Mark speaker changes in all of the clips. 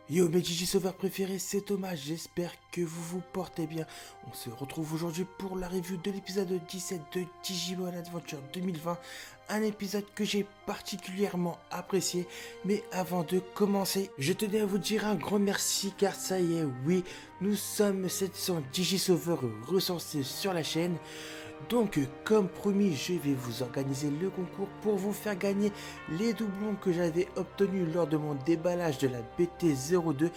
Speaker 1: Yo mes Sauveurs préférés, c'est Thomas, j'espère que vous vous portez bien. On se retrouve aujourd'hui pour la review de l'épisode 17 de Digimon Adventure 2020, un épisode que j'ai particulièrement apprécié. Mais avant de commencer, je tenais à vous dire un grand merci car ça y est, oui, nous sommes 700 Sauveurs recensés sur la chaîne. Donc, comme promis, je vais vous organiser le concours pour vous faire gagner les doublons que j'avais obtenus lors de mon déballage de la BT02,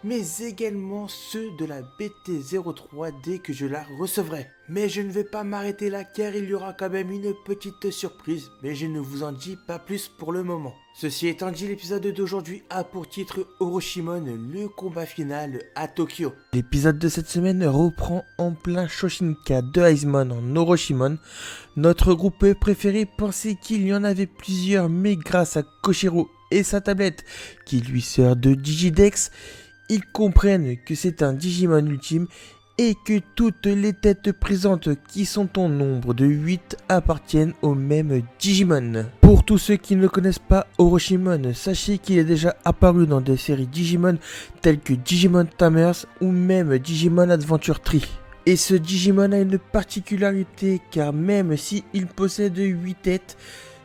Speaker 1: mais également ceux de la BT03 dès que je la recevrai. Mais je ne vais pas m'arrêter là car il y aura quand même une petite surprise, mais je ne vous en dis pas plus pour le moment. Ceci étant dit, l'épisode d'aujourd'hui a pour titre Orochimon, le combat final à Tokyo. L'épisode de cette semaine reprend en plein Shoshinka de Aizumon en Orochimon. Notre groupe préféré pensait qu'il y en avait plusieurs, mais grâce à Koshiro et sa tablette qui lui sert de Digidex, ils comprennent que c'est un Digimon ultime et que toutes les têtes présentes, qui sont en nombre de 8, appartiennent au même Digimon. Pour tous ceux qui ne connaissent pas Orochimon, sachez qu'il est déjà apparu dans des séries Digimon telles que Digimon Tamers ou même Digimon Adventure Tree. Et ce Digimon a une particularité car même s'il possède 8 têtes,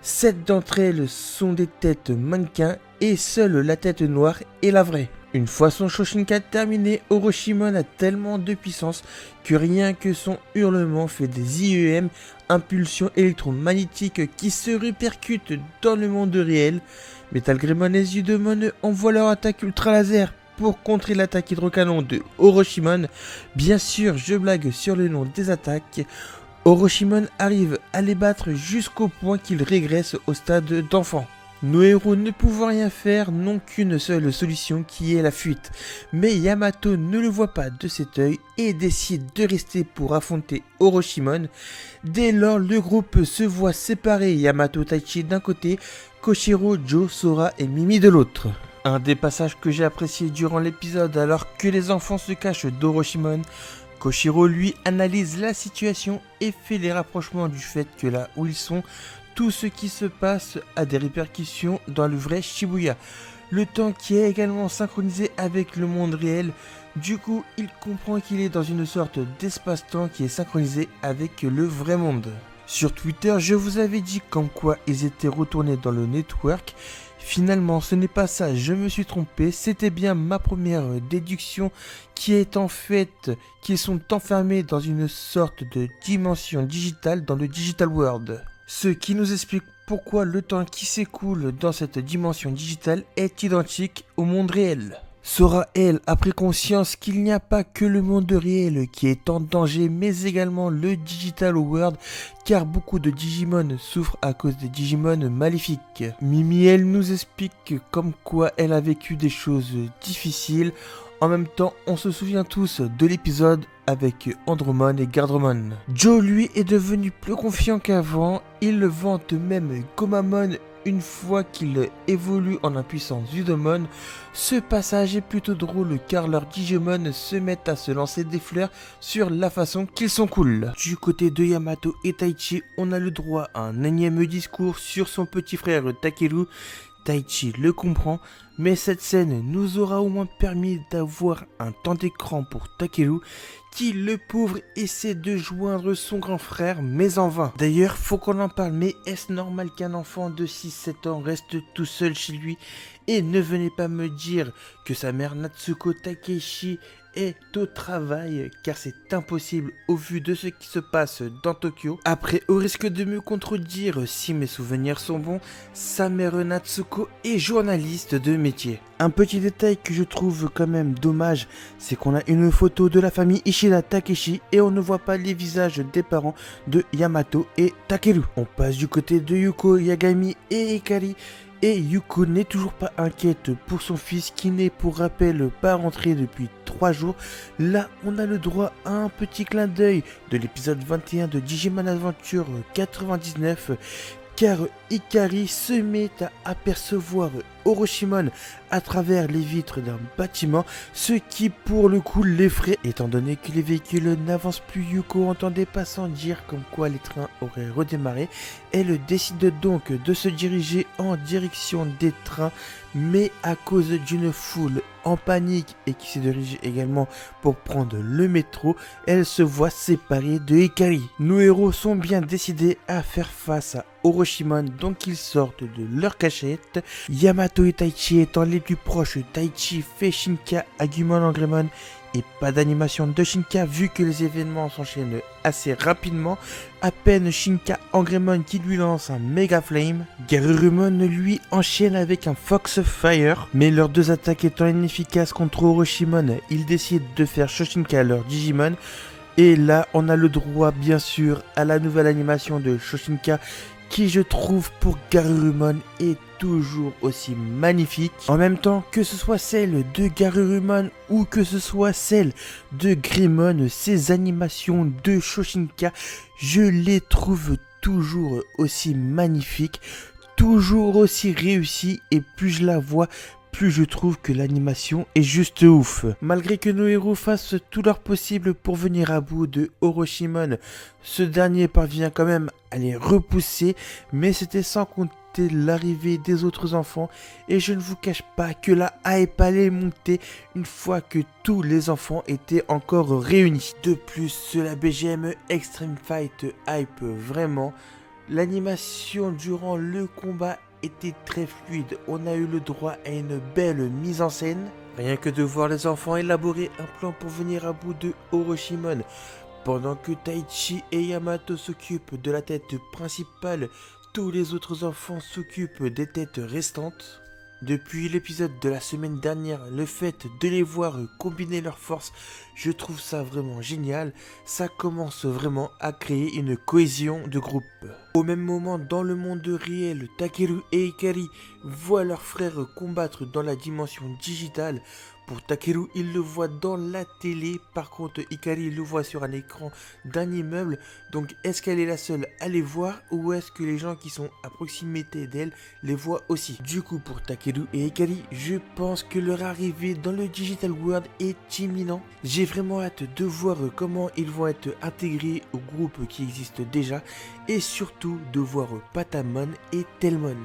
Speaker 1: 7 d'entre elles sont des têtes mannequins et seule la tête noire est la vraie. Une fois son Shoshinka terminé, Orochimon a tellement de puissance que rien que son hurlement fait des IEM, impulsions électromagnétiques qui se répercutent dans le monde réel. Metalgreymon et Zudomon envoient leur attaque ultra laser pour contrer l'attaque hydrocanon de Orochimon. Bien sûr, je blague sur le nom des attaques. Orochimon arrive à les battre jusqu'au point qu'ils régressent au stade d'enfant. Nos héros ne pouvant rien faire n'ont qu'une seule solution qui est la fuite. Mais Yamato ne le voit pas de cet œil et décide de rester pour affronter Orochimon. Dès lors, le groupe se voit séparer, Yamato Taichi d'un côté, Koshiro, Joe, Sora et Mimi de l'autre. Un des passages que j'ai apprécié durant l'épisode alors que les enfants se cachent d'Orochimon, Koshiro lui analyse la situation et fait les rapprochements du fait que là où ils sont, tout ce qui se passe a des répercussions dans le vrai Shibuya. Le temps qui est également synchronisé avec le monde réel. Du coup, il comprend qu'il est dans une sorte d'espace-temps qui est synchronisé avec le vrai monde. Sur Twitter, je vous avais dit comme quoi ils étaient retournés dans le network. Finalement, ce n'est pas ça, je me suis trompé, c'était bien ma première déduction qui est en fait qu'ils sont enfermés dans une sorte de dimension digitale dans le Digital World. Ce qui nous explique pourquoi le temps qui s'écoule dans cette dimension digitale est identique au monde réel. Sora, elle, a pris conscience qu'il n'y a pas que le monde réel qui est en danger, mais également le Digital World, car beaucoup de Digimon souffrent à cause des Digimon maléfiques. Mimi, elle, nous explique comme quoi elle a vécu des choses difficiles. En même temps, on se souvient tous de l'épisode avec Andromon et Gardromon. Joe, lui, est devenu plus confiant qu'avant. Il le vante même Komamon une fois qu'il évolue en un puissant Zudomon. Ce passage est plutôt drôle car leurs Digimon se mettent à se lancer des fleurs sur la façon qu'ils sont cool. Du côté de Yamato et Taichi, on a le droit à un énième discours sur son petit frère Takeru. Taichi le comprend, mais cette scène nous aura au moins permis d'avoir un temps d'écran pour Takeru, qui, le pauvre, essaie de joindre son grand frère, mais en vain. D'ailleurs, faut qu'on en parle, mais est-ce normal qu'un enfant de 6-7 ans reste tout seul chez lui? Et ne venez pas me dire que sa mère Natsuko Takeshi est au travail, car c'est impossible au vu de ce qui se passe dans Tokyo. Après, au risque de me contredire si mes souvenirs sont bons, sa mère Natsuko est journaliste de métier. Un petit détail que je trouve quand même dommage, c'est qu'on a une photo de la famille Ishida Takeshi et on ne voit pas les visages des parents de Yamato et Takeru. On passe du côté de Yuko, Yagami et Hikari. Et Yuko n'est toujours pas inquiète pour son fils qui n'est pour rappel pas rentré depuis 3 jours. Là, on a le droit à un petit clin d'œil de l'épisode 21 de Digimon Adventure 99, car Hikari se met à apercevoir Orochimaru à travers les vitres d'un bâtiment, ce qui pour le coup l'effraie étant donné que les véhicules n'avancent plus. Yuko entend des passants dire comme quoi les trains auraient redémarré. Elle décide donc de se diriger en direction des trains, mais à cause d'une foule en panique et qui se dirige également pour prendre le métro, elle se voit séparée de Hikari. Nos héros sont bien décidés à faire face à Orochimaru, donc ils sortent de leur cachette. Yamato et Taichi étant les plus proches, Taichi fait Shinka Agumon Angremon et pas d'animation de Shinka vu que les événements s'enchaînent assez rapidement. À peine Shinka Angremon qui lui lance un Mega Flame, Garurumon lui enchaîne avec un Fox Fire, mais leurs deux attaques étant inefficaces contre Orochimaru, ils décident de faire Shoshinka leur Digimon. Et là on a le droit bien sûr à la nouvelle animation de Shoshinka qui je trouve pour Garurumon est toujours aussi magnifique. En même temps que ce soit celle de Garurumon ou que ce soit celle de Greymon, ces animations de Shoshinka, je les trouve toujours aussi magnifiques, toujours aussi réussies, et plus je la vois, plus je trouve que l'animation est juste ouf. Malgré que nos héros fassent tout leur possible pour venir à bout de Orochimaru, ce dernier parvient quand même à les repousser, mais c'était sans compter l'arrivée des autres enfants, et je ne vous cache pas que la hype allait monter une fois que tous les enfants étaient encore réunis. De plus, la BGM Extreme Fight hype vraiment. L'animation durant le combat était très fluide, on a eu le droit à une belle mise en scène. Rien que de voir les enfants élaborer un plan pour venir à bout de Orochimaru, pendant que Taichi et Yamato s'occupent de la tête principale, tous les autres enfants s'occupent des têtes restantes. Depuis l'épisode de la semaine dernière, le fait de les voir combiner leurs forces, je trouve ça vraiment génial. Ça commence vraiment à créer une cohésion de groupe. Au même moment, dans le monde réel, Takeru et Hikari voient leurs frères combattre dans la dimension digitale. Pour Takeru, il le voit dans la télé, par contre Hikari le voit sur un écran d'un immeuble. Donc est-ce qu'elle est la seule à les voir ou est-ce que les gens qui sont à proximité d'elle les voient aussi? Du coup pour Takeru et Hikari, je pense que leur arrivée dans le Digital World est imminent. J'ai vraiment hâte de voir comment ils vont être intégrés au groupe qui existe déjà et surtout de voir Patamon et Telmon.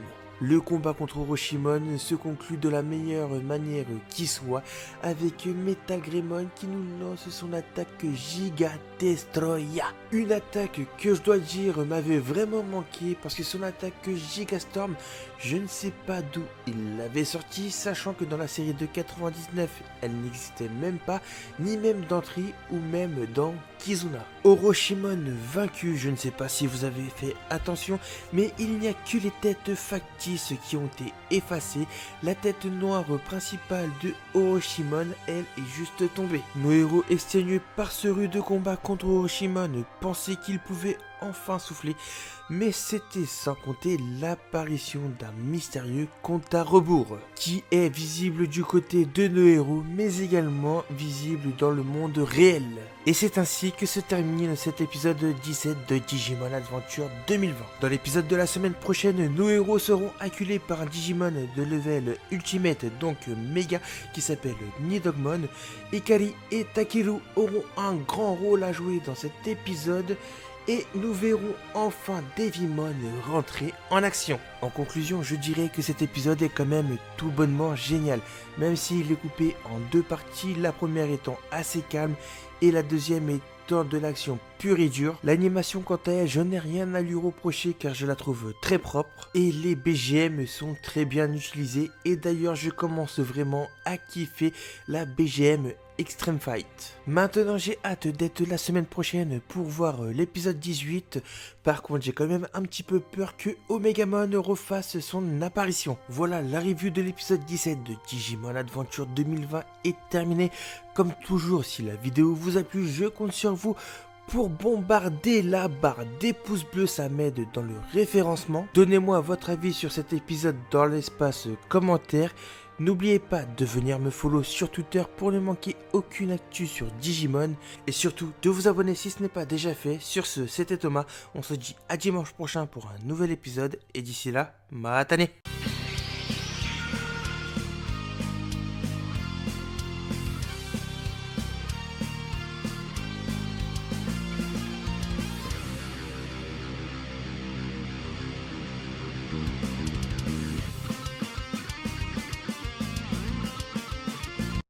Speaker 1: Le combat contre Orochimaru se conclut de la meilleure manière qui soit avec Metal Greymon qui nous lance son attaque Giga Destroya. Une attaque que je dois dire m'avait vraiment manqué parce que son attaque Giga Storm, je ne sais pas d'où il l'avait sorti, sachant que dans la série de 99, elle n'existait même pas, ni même dans Tri ou même dans Kizuna. Orochimaru vaincu, je ne sais pas si vous avez fait attention, mais il n'y a que les têtes factices qui ont été effacées. La tête noire principale de Orochimaru, elle, est juste tombée. Nos héros exténués par ce rude combat contre Orochimaru pensaient qu'ils pouvaient enfin souffler, mais c'était sans compter l'apparition d'un mystérieux compte à rebours qui est visible du côté de nos héros mais également visible dans le monde réel. Et c'est ainsi que se termine cet épisode 17 de Digimon Adventure 2020. Dans l'épisode de la semaine prochaine, nos héros seront acculés par un Digimon de level Ultimate, donc méga, qui s'appelle Nidogmon. Hikari et Takeru auront un grand rôle à jouer dans cet épisode. Et nous verrons enfin Devimon rentrer en action. En conclusion, je dirais que cet épisode est quand même tout bonnement génial, même s'il est coupé en deux parties, la première étant assez calme et la deuxième étant de l'action pure et dure. L'animation quant à elle, je n'ai rien à lui reprocher car je la trouve très propre et les BGM sont très bien utilisés et d'ailleurs je commence vraiment à kiffer la BGM Extreme Fight. Maintenant j'ai hâte d'être la semaine prochaine pour voir l'épisode 18. Par contre j'ai quand même un petit peu peur que Omegamon refasse son apparition. Voilà, la review de l'épisode 17 de Digimon Adventure 2020 est terminée. Comme toujours, si la vidéo vous a plu, je compte sur vous pour bombarder la barre des pouces bleus, ça m'aide dans le référencement. Donnez-moi votre avis sur cet épisode dans l'espace commentaire. N'oubliez pas de venir me follow sur Twitter pour ne manquer aucune actu sur Digimon. Et surtout de vous abonner si ce n'est pas déjà fait. Sur ce, c'était Thomas. On se dit à dimanche prochain pour un nouvel épisode. Et d'ici là, matane!